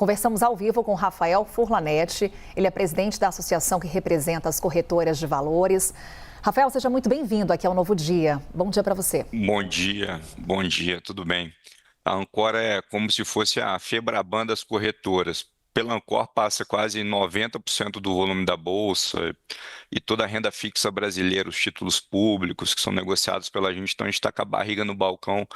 Conversamos ao vivo com Rafael Furlanetti, ele é presidente da associação que representa as corretoras de valores. Rafael, seja muito bem-vindo aqui ao Novo Dia. Bom dia para você. Bom dia, tudo bem? A Ancor é como se fosse a Febraban das corretoras. Pela Ancor passa quase 90% do volume da Bolsa e toda a renda fixa brasileira, os títulos públicos que são negociados pela gente, então a gente está com a barriga no balcão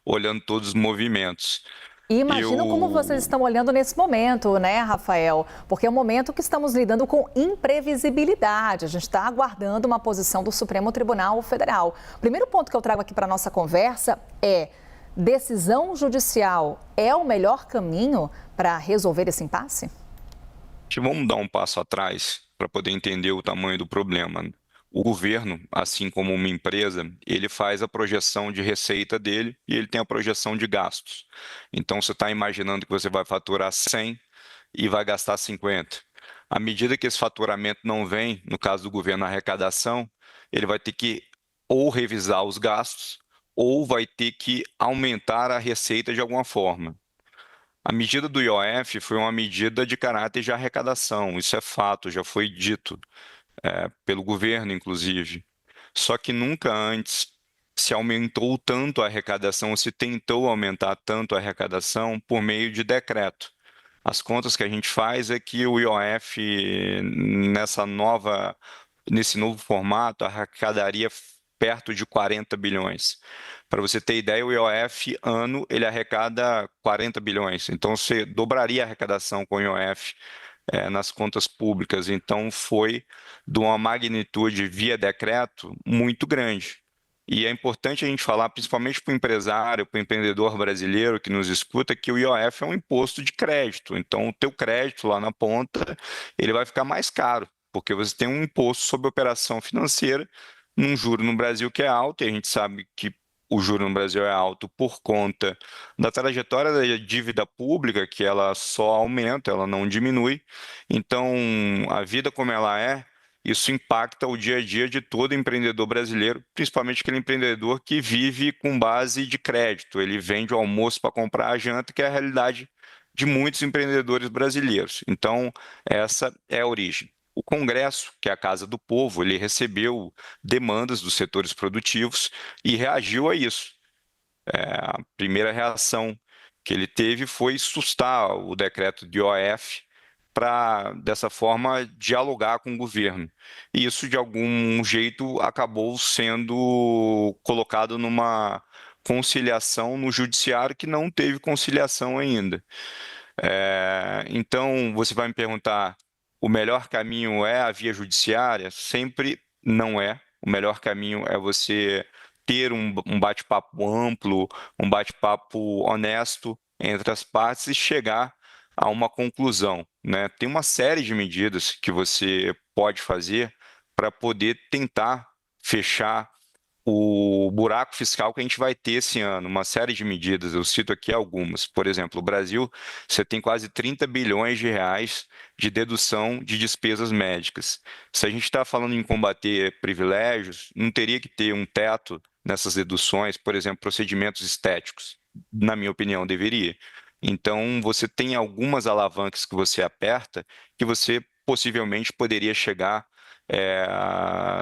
olhando todos os movimentos. E imagino como vocês estão olhando nesse momento, né, Rafael? Porque é um momento que estamos lidando com imprevisibilidade. A gente está aguardando uma posição do Supremo Tribunal Federal. O primeiro ponto que eu trago aqui para a nossa conversa é: decisão judicial é o melhor caminho para resolver esse impasse? Vamos dar um passo atrás para poder entender o tamanho do problema. O governo, assim como uma empresa, ele faz a projeção de receita dele e ele tem a projeção de gastos. Então, você está imaginando que você vai faturar 100 e vai gastar 50. À medida que esse faturamento não vem, no caso do governo, a arrecadação, ele vai ter que ou revisar os gastos ou vai ter que aumentar a receita de alguma forma. A medida do IOF foi uma medida de caráter de arrecadação, isso é fato, já foi dito pelo governo, inclusive. Só que nunca antes se aumentou tanto a arrecadação, ou se tentou aumentar tanto a arrecadação por meio de decreto. As contas que a gente faz é que o IOF, nesse novo formato, arrecadaria perto de 40 bilhões. Para você ter ideia, o IOF, ano, ele arrecada 40 bilhões. Então, você dobraria a arrecadação com o IOF nas contas públicas. Então, foi de uma magnitude via decreto muito grande. E é importante a gente falar, principalmente para o empresário, para o empreendedor brasileiro que nos escuta, que o IOF é um imposto de crédito. Então, o teu crédito lá na ponta, ele vai ficar mais caro, porque você tem um imposto sobre operação financeira, num juro no Brasil que é alto, e a gente sabe que o juro no Brasil é alto por conta da trajetória da dívida pública, que ela só aumenta, ela não diminui. Então, a vida como ela é, isso impacta o dia a dia de todo empreendedor brasileiro, principalmente aquele empreendedor que vive com base de crédito. Ele vende o almoço para comprar a janta, que é a realidade de muitos empreendedores brasileiros. Então, essa é a origem. O Congresso, que é a Casa do Povo, ele recebeu demandas dos setores produtivos e reagiu a isso. A primeira reação que ele teve foi sustar o decreto de IOF para, dessa forma, dialogar com o governo. E isso, de algum jeito, acabou sendo colocado numa conciliação no judiciário que não teve conciliação ainda. Então, você vai me perguntar, o melhor caminho é a via judiciária? Sempre não é. O melhor caminho é você ter um bate-papo amplo, um bate-papo honesto entre as partes e chegar a uma conclusão, né? Tem uma série de medidas que você pode fazer para poder tentar fechar o buraco fiscal que a gente vai ter esse ano, uma série de medidas, eu cito aqui algumas. Por exemplo, o Brasil, você tem quase 30 bilhões de reais de dedução de despesas médicas. Se a gente está falando em combater privilégios, não teria que ter um teto nessas deduções, por exemplo, procedimentos estéticos. Na minha opinião, deveria. Então, você tem algumas alavancas que você aperta que você possivelmente poderia chegar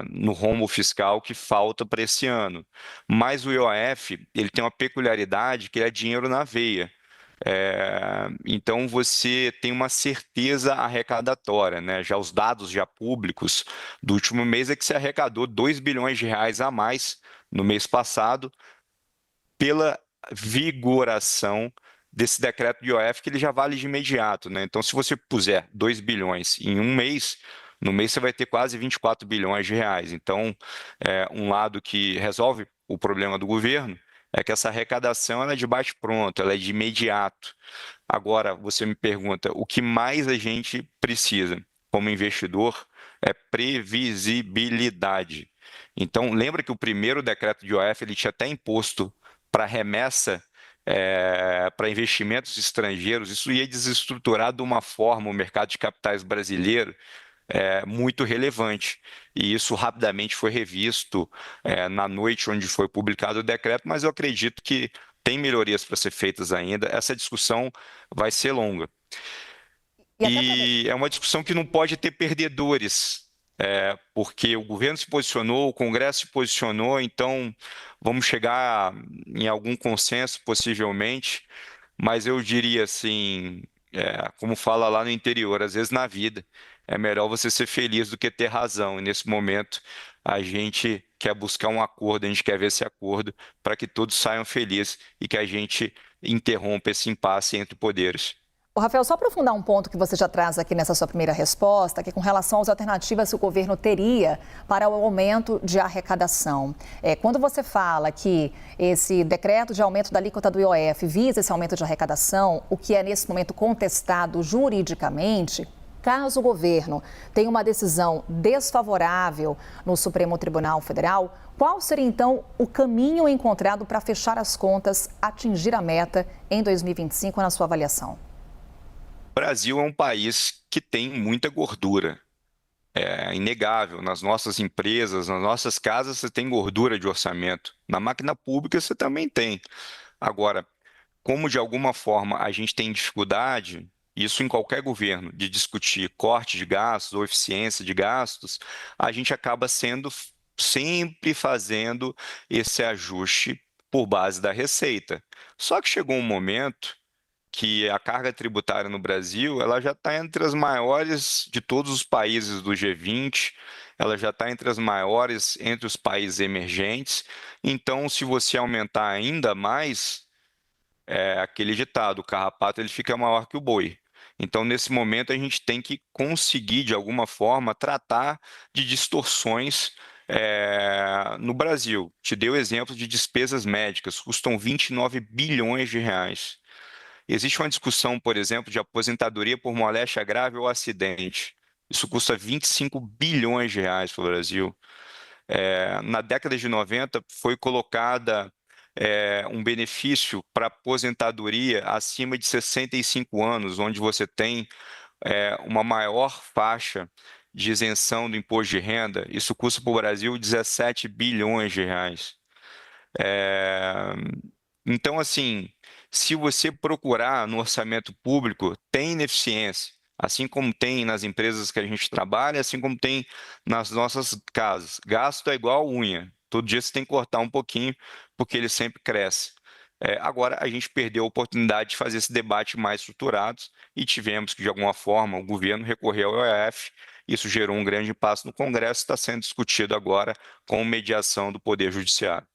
no rombo fiscal que falta para esse ano. Mas o IOF, ele tem uma peculiaridade que é dinheiro na veia. Então você tem uma certeza arrecadatória, né? Já os dados já públicos do último mês é que se arrecadou 2 bilhões de reais a mais no mês passado pela vigoração desse decreto de IOF, que ele já vale de imediato, né? Então, se você puser 2 bilhões em um mês, no mês você vai ter quase 24 bilhões de reais. Então, um lado que resolve o problema do governo é que essa arrecadação ela é de bate-pronto, ela é de imediato. Agora, você me pergunta, o que mais a gente precisa como investidor é previsibilidade. Então, lembra que o primeiro decreto de IOF ele tinha até imposto para remessa para investimentos estrangeiros, isso ia desestruturar de uma forma o mercado de capitais brasileiro muito relevante. E isso rapidamente foi revisto na noite onde foi publicado o decreto, mas eu acredito que tem melhorias para ser feitas ainda. Essa discussão vai ser longa. E até E é uma discussão que não pode ter perdedores, porque o governo se posicionou, o Congresso se posicionou, então vamos chegar em algum consenso, possivelmente, mas eu diria assim, como fala lá no interior, às vezes na vida, é melhor você ser feliz do que ter razão. E nesse momento, a gente quer buscar um acordo, a gente quer ver esse acordo para que todos saiam felizes e que a gente interrompa esse impasse entre poderes. O Rafael, só aprofundar um ponto que você já traz aqui nessa sua primeira resposta, que é com relação às alternativas que o governo teria para o aumento de arrecadação. Quando você fala que esse decreto de aumento da alíquota do IOF visa esse aumento de arrecadação, o que é nesse momento contestado juridicamente, caso o governo tenha uma decisão desfavorável no Supremo Tribunal Federal, qual seria então o caminho encontrado para fechar as contas, atingir a meta em 2025, na sua avaliação? O Brasil é um país que tem muita gordura. É inegável. Nas nossas empresas, nas nossas casas, você tem gordura de orçamento. Na máquina pública, você também tem. Agora, como de alguma forma a gente tem dificuldade, isso em qualquer governo, de discutir corte de gastos ou eficiência de gastos, a gente acaba sendo sempre fazendo esse ajuste por base da receita. Só que chegou um momento que a carga tributária no Brasil ela já está entre as maiores de todos os países do G20, ela já está entre as maiores entre os países emergentes. Então, se você aumentar ainda mais, é aquele ditado, o carrapato ele fica maior que o boi. Então, nesse momento, a gente tem que conseguir, de alguma forma, tratar de distorções no Brasil. Te dei o exemplo de despesas médicas, custam 29 bilhões de reais. Existe uma discussão, por exemplo, de aposentadoria por moléstia grave ou acidente. Isso custa 25 bilhões de reais para o Brasil. Na década de 90, foi colocada um benefício para aposentadoria acima de 65 anos, onde você tem uma maior faixa de isenção do imposto de renda. Isso custa para o Brasil 17 bilhões de reais. É, Então, assim, se você procurar no orçamento público, tem ineficiência, assim como tem nas empresas que a gente trabalha, assim como tem nas nossas casas. Gasto é igual unha. Todo dia você tem que cortar um pouquinho, porque ele sempre cresce. Agora, a gente perdeu a oportunidade de fazer esse debate mais estruturado e tivemos que, de alguma forma, o governo recorrer ao IOF. Isso gerou um grande impasse no Congresso, está sendo discutido agora com mediação do Poder Judiciário.